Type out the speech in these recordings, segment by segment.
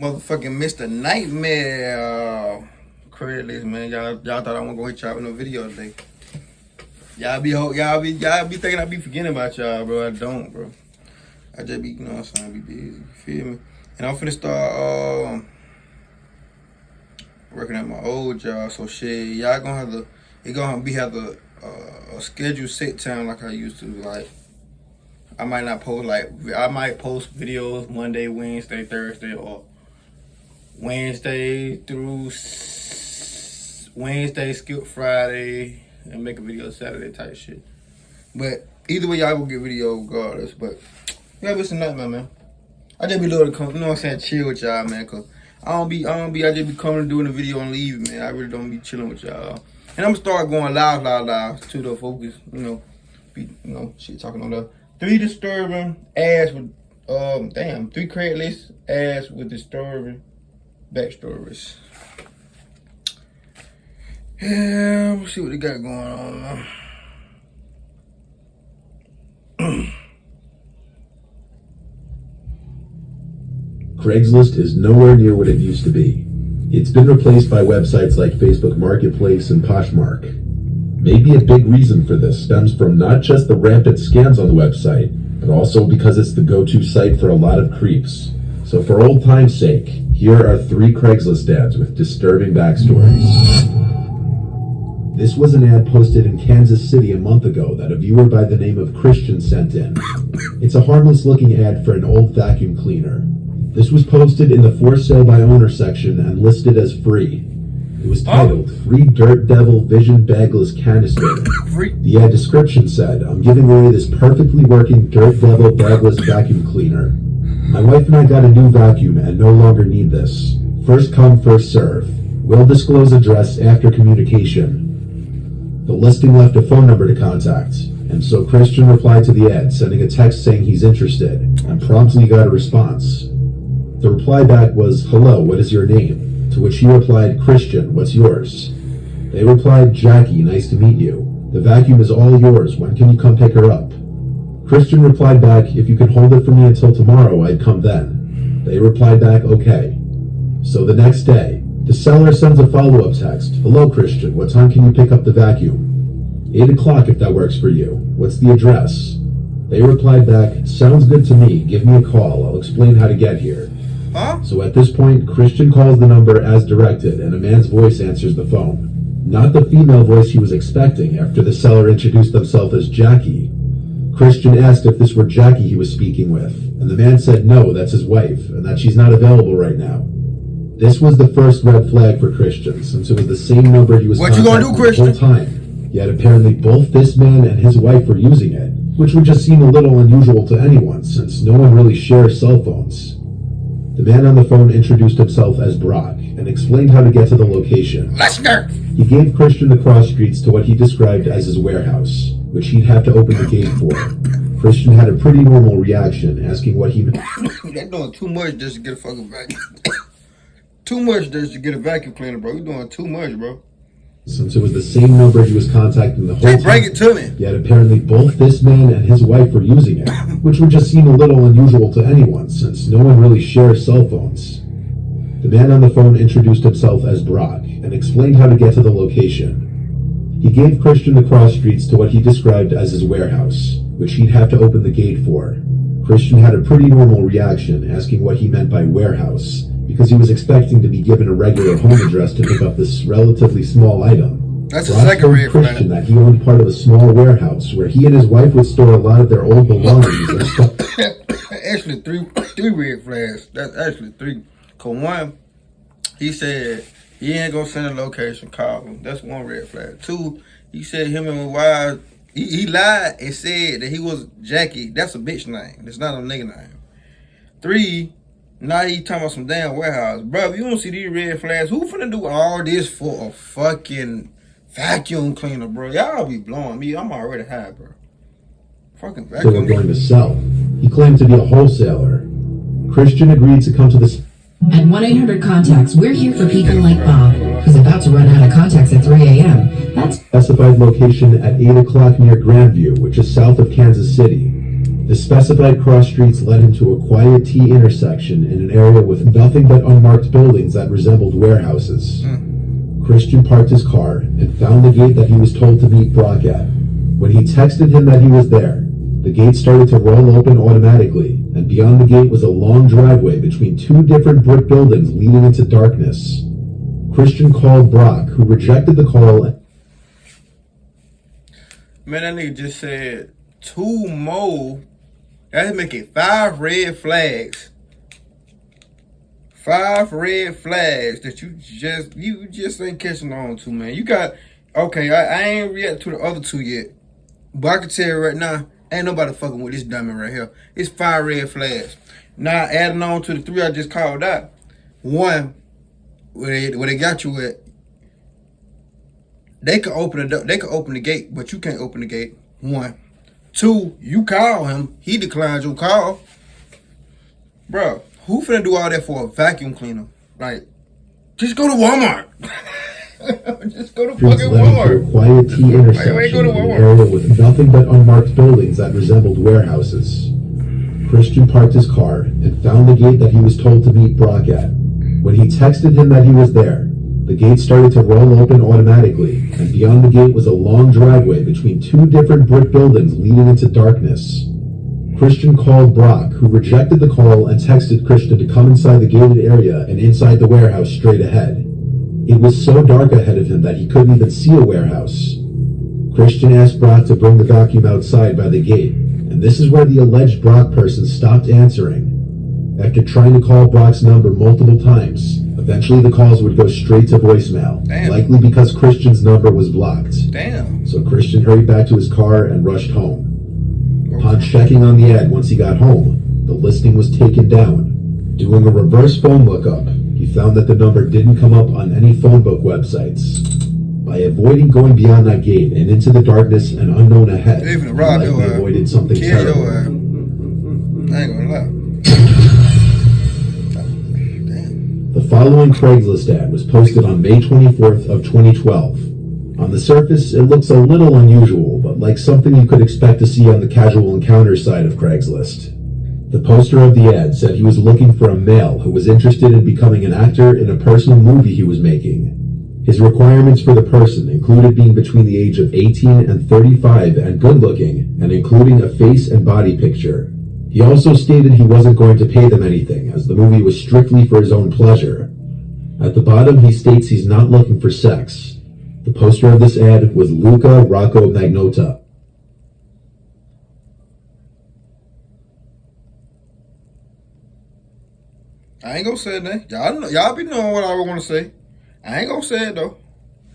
Motherfucking Mr. Nightmare. Craigslist, man. Y'all thought I wasn't gonna hit y'all with no video today. Y'all be thinking I be forgetting about y'all, bro. I don't, bro. I just be, you know what I'm saying, be busy. You feel me? And I'm finna start working at my old job. So shit, y'all gonna have to. It gonna be have a scheduled set time like I used to. Like I might not post I might post videos Monday, Wednesday, Thursday, or Wednesday through Wednesday, skip Friday, and make a video Saturday type shit. But either way, y'all gonna get video regardless. But yeah, it's a nightmare, man. I just be loving to come, you know what I'm saying, chill with y'all, man. Cause I just be coming and doing a video and leaving, man. I really don't be chilling with y'all. And I'm gonna start going live to the focus, shit talking on the 3 disturbing ads with, 3 Craigslist ads with disturbing backstories. Yeah, we'll see what they got going on, man. Craigslist is nowhere near what it used to be. It's been replaced by websites like Facebook Marketplace and Poshmark. Maybe a big reason for this stems from not just the rampant scams on the website, but also because it's the go-to site for a lot of creeps. So for old time's sake, here are 3 Craigslist ads with disturbing backstories. This was an ad posted in Kansas City a month ago that a viewer by the name of Christian sent in. It's a harmless-looking ad for an old vacuum cleaner. This was posted in the for sale by owner section and listed as free. It was titled, Free Dirt Devil Vision Bagless Canister. The ad description said, I'm giving away this perfectly working Dirt Devil Bagless vacuum cleaner. My wife and I got a new vacuum and no longer need this. First come, first serve. We'll disclose address after communication. The listing left a phone number to contact, and so Christian replied to the ad, sending a text saying he's interested, and promptly got a response. The reply back was, hello, what is your name? To which he replied, Christian, what's yours? They replied, Jackie, nice to meet you. The vacuum is all yours. When can you come pick her up? Christian replied back, if you could hold it for me until tomorrow, I'd come then. They replied back, okay. So the next day, the seller sends a follow-up text. Hello, Christian, what time can you pick up the vacuum? 8 o'clock if that works for you. What's the address? They replied back, sounds good to me. Give me a call. I'll explain how to get here. Huh? So at this point, Christian calls the number as directed, and a man's voice answers the phone. Not the female voice he was expecting after the seller introduced themselves as Jackie. Christian asked if this were Jackie he was speaking with, and the man said no, that's his wife, and that she's not available right now. This was the first red flag for Christian, since it was the same number he was contacting the whole time. Yet apparently both this man and his wife were using it, which would just seem a little unusual to anyone, since no one really shares cell phones. The man on the phone introduced himself as Brock and explained how to get to the location. Lester! He gave Christian the cross streets to what he described as his warehouse, which he'd have to open the gate for. Christian had a pretty normal reaction, asking what he meant. They're doing too much just to get a fucking vacuum. Too much just to get a vacuum cleaner, bro. You're doing too much, bro. Since it was the same number he was contacting the whole time. Bring it to me. Yet apparently both this man and his wife were using it, which would just seem a little unusual to anyone, since no one really shares cell phones. The man on the phone introduced himself as Brock and explained how to get to the location. He gave Christian the cross streets to what he described as his warehouse, which he'd have to open the gate for. Christian had a pretty normal reaction, asking what he meant by warehouse, because he was expecting to be given a regular home address to pick up this relatively small item. That's a second red flag. Christian that he owned part of a small warehouse where he and his wife would store a lot of their old belongings and stuff. Actually, three red flags. That's actually 3. Cause 1, he said he ain't gonna send a location, call him. That's 1 red flag. 2, he said him and his wife, he lied and said that he was Jackie. That's a bitch name. It's not a nigga name. 3, now he talking about some damn warehouse. Bro, if you don't see these red flags, who finna do all this for a fucking vacuum cleaner, bro? Y'all be blowing me. I'm already high, bro. Fucking vacuum. So we're going to sell. He claimed to be a wholesaler. Christian agreed to come to this. At 1-800-CONTACTS, we're here for people like Bob, who's about to run out of contacts at 3 a.m. That's specified location at 8 o'clock near Grandview, which is south of Kansas City. The specified cross streets led him to a quiet T intersection in an area with nothing but unmarked buildings that resembled warehouses. Christian parked his car and found the gate that he was told to meet Brock at. When he texted him that he was there, the gate started to roll open automatically, and beyond the gate was a long driveway between two different brick buildings leading into darkness. Christian called Brock, who rejected the call. Man, that nigga just said 2 more. That'd make it 5 red flags. 5 red flags that you just ain't catching on to, man. You got, okay, I ain't react to the other 2 yet. But I can tell you right now, ain't nobody fucking with this dummy right here. It's 5 red flags. Now, adding on to the 3 I just called out. 1, where they got you at, they can open the gate, but you can't open the gate. 1. 2, you call him, he declines your call. Bro, who finna do all that for a vacuum cleaner? Like, just go to Walmart. Just go to fucking Walmart. A quiet T intersection in an area with nothing but unmarked buildings that resembled warehouses. Christian parked his car and found the gate that he was told to meet Brock at. When he texted him that he was there, the gate started to roll open automatically, and beyond the gate was a long driveway between two different brick buildings leading into darkness. Christian called Brock, who rejected the call and texted Christian to come inside the gated area and inside the warehouse straight ahead. It was so dark ahead of him that he couldn't even see a warehouse. Christian asked Brock to bring the vacuum outside by the gate, and this is where the alleged Brock person stopped answering. After trying to call Brock's number multiple times, eventually the calls would go straight to voicemail, likely because Christian's number was blocked. Damn. So Christian hurried back to his car and rushed home. Upon checking on the ad once he got home, the listing was taken down. Doing a reverse phone lookup, he found that the number didn't come up on any phone book websites. By avoiding going beyond that gate and into the darkness and unknown ahead, he likely avoided something terrible. I ain't gonna lie. The following Craigslist ad was posted on May 24th of 2012. On the surface, it looks a little unusual, but like something you could expect to see on the casual encounter side of Craigslist. The poster of the ad said he was looking for a male who was interested in becoming an actor in a personal movie he was making. His requirements for the person included being between the age of 18 and 35 and good-looking, and including a face and body picture. He also stated he wasn't going to pay them anything, as the movie was strictly for his own pleasure. At the bottom, he states he's not looking for sex. The poster of this ad was Luca Rocco Magnota. I ain't gonna say it now. Y'all be knowing what I want to say. I ain't gonna say it though.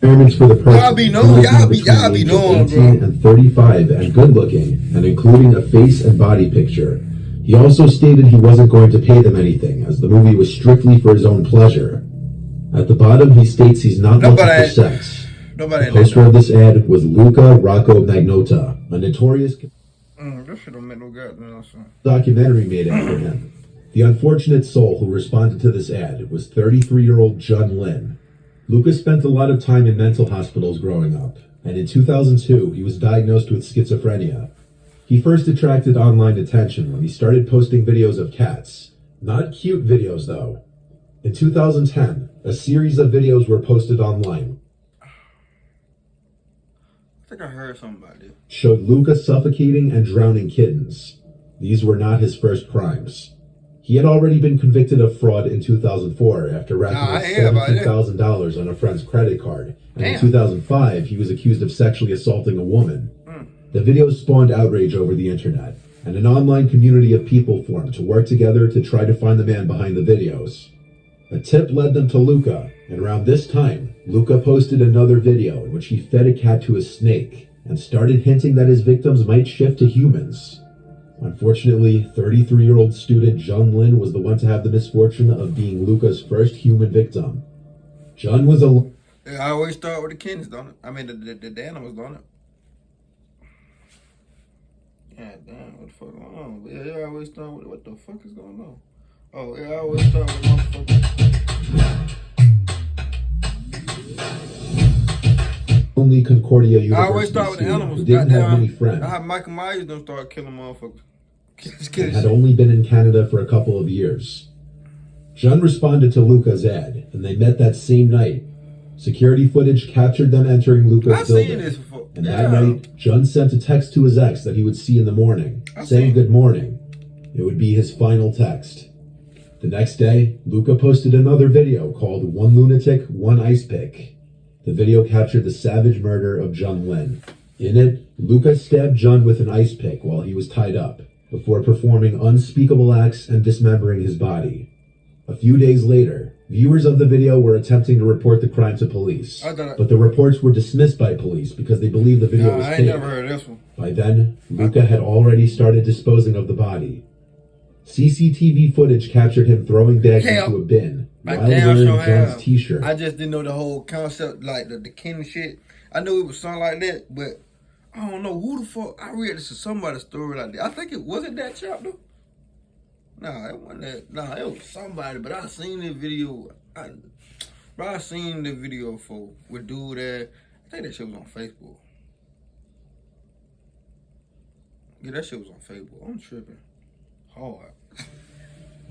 Requirements for the person y'all be knowing, bro. 18 and 35 and good looking, and including a face and body picture. He also stated he wasn't going to pay them anything, as the movie was strictly for his own pleasure. At the bottom, he states he's not looking for sex. The poster of this ad was Luca Rocco Magnota, a notorious that shit don't make no goddamn sense. Documentary made after him. The unfortunate soul who responded to this ad was 33-year-old John Lynn. Luca spent a lot of time in mental hospitals growing up, and in 2002, he was diagnosed with schizophrenia. He first attracted online attention when he started posting videos of cats. Not cute videos, though. In 2010, a series of videos were posted online. I think I heard something about this. Showed Luca suffocating and drowning kittens. These were not his first crimes. He had already been convicted of fraud in 2004 after racking $17,000 on a friend's credit card. And in 2005, he was accused of sexually assaulting a woman. The videos spawned outrage over the internet, and an online community of people formed to work together to try to find the man behind the videos. A tip led them to Luca, and around this time, Luca posted another video in which he fed a cat to a snake and started hinting that his victims might shift to humans. Unfortunately, 33-year-old student John Lynn was the one to have the misfortune of being Luca's first human victim. John was a... I always start with the kittens, don't it? I mean, the animals, don't it? God damn, what the fuck going on? Yeah, I always start with what the fuck is going on? Oh, yeah, I always start with motherfuckers. Only Concordia University I always start with the animals. Who didn't have many friends. I have Michael Myers don't start killing motherfuckers. and had only been in Canada for a couple of years. Jun responded to Luca's ad, and they met that same night. Security footage captured them entering Luca's building. And that night, Jun sent a text to his ex that he would see in the morning, saying good morning. It would be his final text. The next day, Luca posted another video called One Lunatic, One Ice Pick. The video captured the savage murder of Jun Lin. In it, Luca stabbed Jun with an ice pick while he was tied up, before performing unspeakable acts and dismembering his body. A few days later, viewers of the video were attempting to report the crime to police, but the reports were dismissed by police because they believed the video was fake. I never heard this one. By then, Luca had already started disposing of the body. CCTV footage captured him throwing bags into a bin while wearing John's t-shirt. I just didn't know the whole concept, like the Ken shit. I knew it was something like that, but I don't know who the fuck. I read this in somebody's story like that. I think it wasn't that chapter. Nah, it wasn't that. Nah, it was somebody, but I seen the video. I seen the video for with dude that, I think that shit was on Facebook. Yeah, that shit was on Facebook. I'm tripping hard.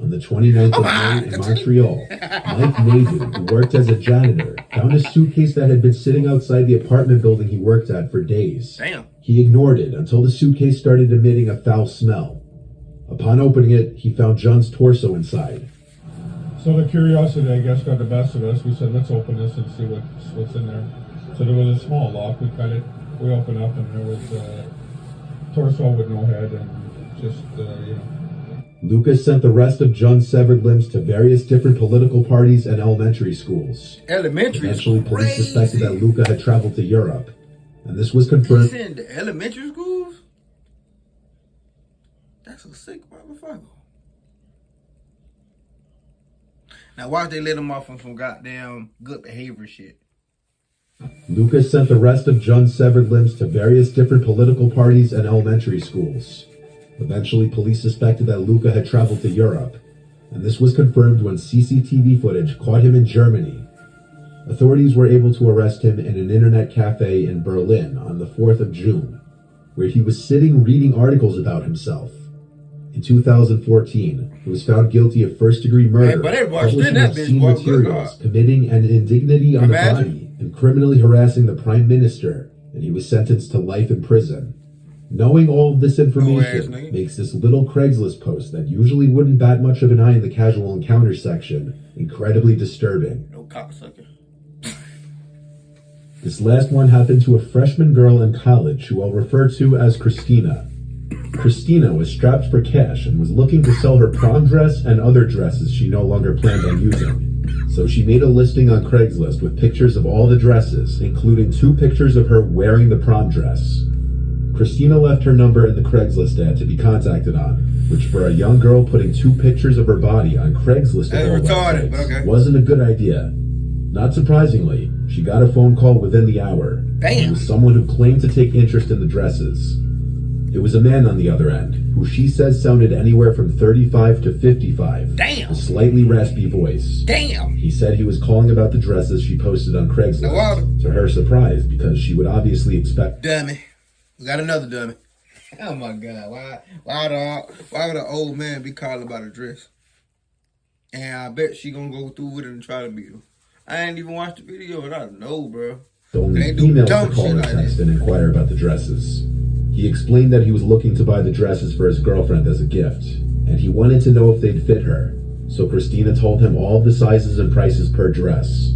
On the 29th of May in Montreal, Mike Nadu, who worked as a janitor, found a suitcase that had been sitting outside the apartment building he worked at for days. Damn. He ignored it until the suitcase started emitting a foul smell. Upon opening it, he found John's torso inside. So the curiosity, I guess, got the best of us. We said, let's open this and see what's in there. So there was a small lock. We cut it. We opened up, and there was a torso with no head and just, Lucas sent the rest of John's severed limbs to various different political parties and elementary schools. Eventually, police suspected that Luca had traveled to Europe, and this was confirmed. He sent to elementary schools? That's a sick motherfucker. Now, why they let him off on some goddamn good behavior shit? Lucas sent the rest of John's severed limbs to various different political parties and elementary schools. Eventually, police suspected that Luca had traveled to Europe, and this was confirmed when CCTV footage caught him in Germany. Authorities were able to arrest him in an internet cafe in Berlin on the 4th of June, where he was sitting reading articles about himself. In 2014, he was found guilty of first-degree murder, publishing obscene materials, committing an indignity on the body, and criminally harassing the Prime Minister, and he was sentenced to life in prison. Knowing all of this information makes this little Craigslist post that usually wouldn't bat much of an eye in the casual encounter section incredibly disturbing. No cocksucker. This last one happened to a freshman girl in college who I'll refer to as Christina. Christina was strapped for cash and was looking to sell her prom dress and other dresses she no longer planned on using. So she made a listing on Craigslist with pictures of all the dresses, including 2 pictures of her wearing the prom dress. Christina left her number in the Craigslist ad to be contacted on, which for a young girl putting 2 pictures of her body on Craigslist wasn't a good idea. Not surprisingly, she got a phone call within the hour. It was someone who claimed to take interest in the dresses. It was a man on the other end, who she says sounded anywhere from 35 to 55. Damn. A slightly raspy voice. Damn. He said he was calling about the dresses she posted on Craigslist. To her surprise, because she would obviously expect... Dummy. We got another dummy. Oh my God. Why would an old man be calling about a dress? And I bet she gonna go through with it and try to beat him. I ain't even watched the video, and I don't know, bro. Only females to call or text and inquire about the dresses. He explained that he was looking to buy the dresses for his girlfriend as a gift, and he wanted to know if they'd fit her. So Christina told him all the sizes and prices per dress.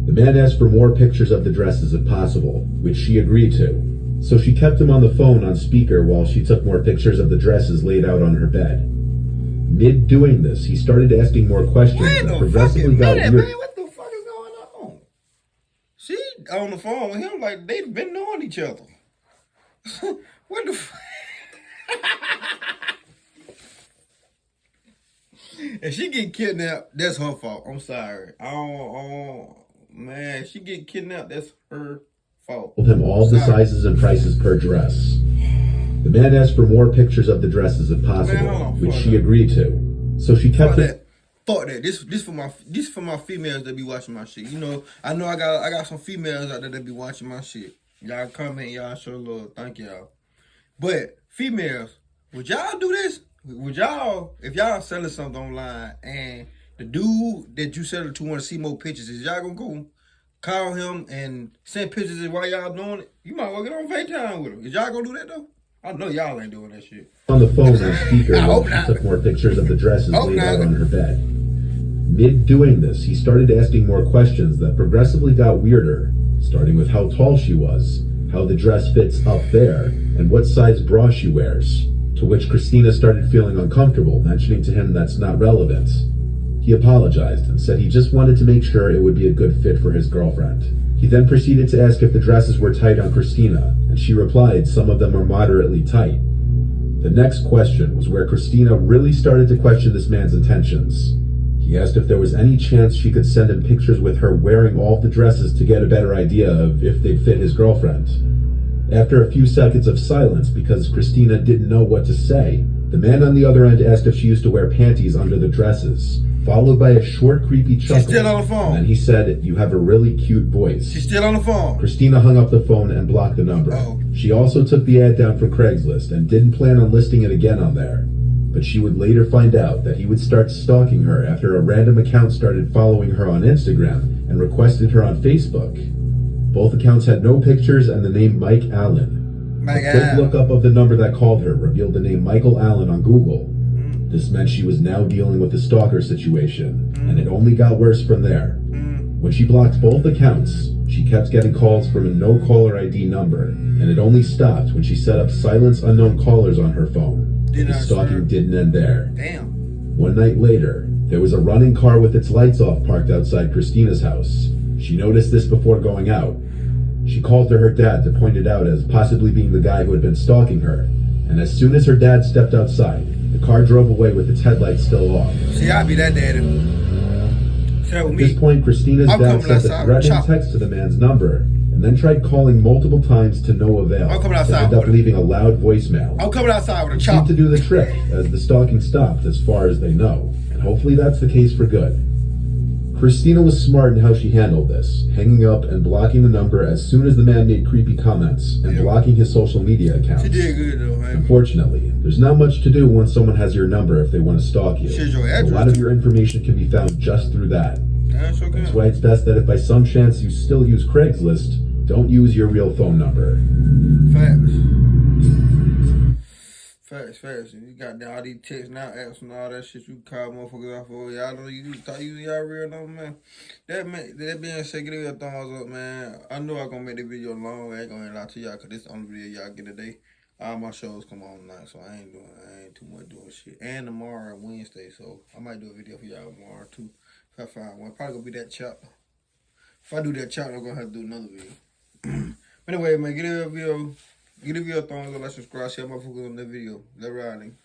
The man asked for more pictures of the dresses if possible, which she agreed to. So she kept him on the phone on speaker while she took more pictures of the dresses laid out on her bed. Mid doing this, he started asking more questions that progressively got weird. Man, what the fuck is going on? She on the phone with him like they've been knowing each other. What the fuck? If she get kidnapped, that's her fault. I'm sorry. Man, if she get kidnapped, that's her fault. Told him all the sizes and prices per dress. The man asked for more pictures of the dresses if possible, which she agreed to. So she kept it. Fuck that. This for my females that be watching my shit. You know I got some females out there that be watching my shit. Y'all comment, y'all show love. Thank y'all. But females, Would y'all do this? Would y'all, if y'all selling something online and the dude that you sell it to want to see more pictures, is y'all gonna go call him and send pictures while y'all doing it? You might well get on FaceTime with him. Is y'all gonna do that though? I know y'all ain't doing that shit. On the phone on speaker I hope while she not. took more pictures of the dresses Hope laid out not. on her bed. Mid doing this, he started asking more questions that progressively got weirder, starting with how tall she was, how the dress fits up there, and what size bra she wears, to which Christina started feeling uncomfortable, mentioning to him that's not relevant. He apologized and said he just wanted to make sure it would be a good fit for his girlfriend. He then proceeded to ask if the dresses were tight on Christina, and she replied some of them are moderately tight. The next question was where Christina really started to question this man's intentions. He asked if there was any chance she could send him pictures with her wearing all of the dresses to get a better idea of if they'd fit his girlfriend. After a few seconds of silence because Christina didn't know what to say, the man on the other end asked if she used to wear panties under the dresses, followed by a short, creepy chuckle. She's still on the phone. And then he said, "You have a really cute voice." She's still on the phone. Christina hung up the phone and blocked the number. Oh. She also took the ad down from Craigslist and didn't plan on listing it again on there. But she would later find out that he would start stalking her after a random account started following her on Instagram and requested her on Facebook. Both accounts had no pictures and the name Mike Allen. Mike A quick Allen. lookup of the number that called her revealed the name Michael Allen on Google. This meant she was now dealing with a stalker situation, and it only got worse from there. When she blocked both accounts, she kept getting calls from a no caller ID number, and it only stopped when she set up silence unknown callers on her phone. The stalking didn't end there. Damn. One night later, there was a running car with its lights off parked outside Christina's house. She noticed this before going out. She called to her dad to point it out as possibly being the guy who had been stalking her, and as soon as her dad stepped outside, the car drove away with its headlights still off. See, I'll be that daddy. Tell At me. this point, Christina's I'm dad coming sent a outside with threatening chop. text to the man's number, and then tried calling multiple times to no avail. I'm coming to outside end up with it. leaving a loud voicemail. I'm coming outside with a It chop. seemed to do the trick, as the stalking stopped as far as they know, and hopefully that's the case for good. Christina was smart in how she handled this, hanging up and blocking the number as soon as the man made creepy comments, and Yeah. blocking his social media accounts. She did good though, man. Unfortunately, there's not much to do once someone has your number if they want to stalk you. Here's your A address. lot of your information can be found just through that. That's okay. That's why it's best that if by some chance you still use Craigslist, don't use your real phone number. Facts. And you got all these texts now, apps and all that shit. You call motherfuckers off of. Y'all know you start using y'all real number, man. That being said, give it a thumbs up, man. I know I'm gonna make the video long. I ain't gonna lie to y'all, cause this is the only video y'all get today. All my shows come on tonight, so I ain't too much doing shit. And tomorrow Wednesday, so I might do a video for y'all tomorrow too. If I find one, probably gonna be that chapter. If I do that chapter, I'm gonna have to do another video. But anyway, man, give the video a thumbs up, like, subscribe, share my focus on that video. Let riding.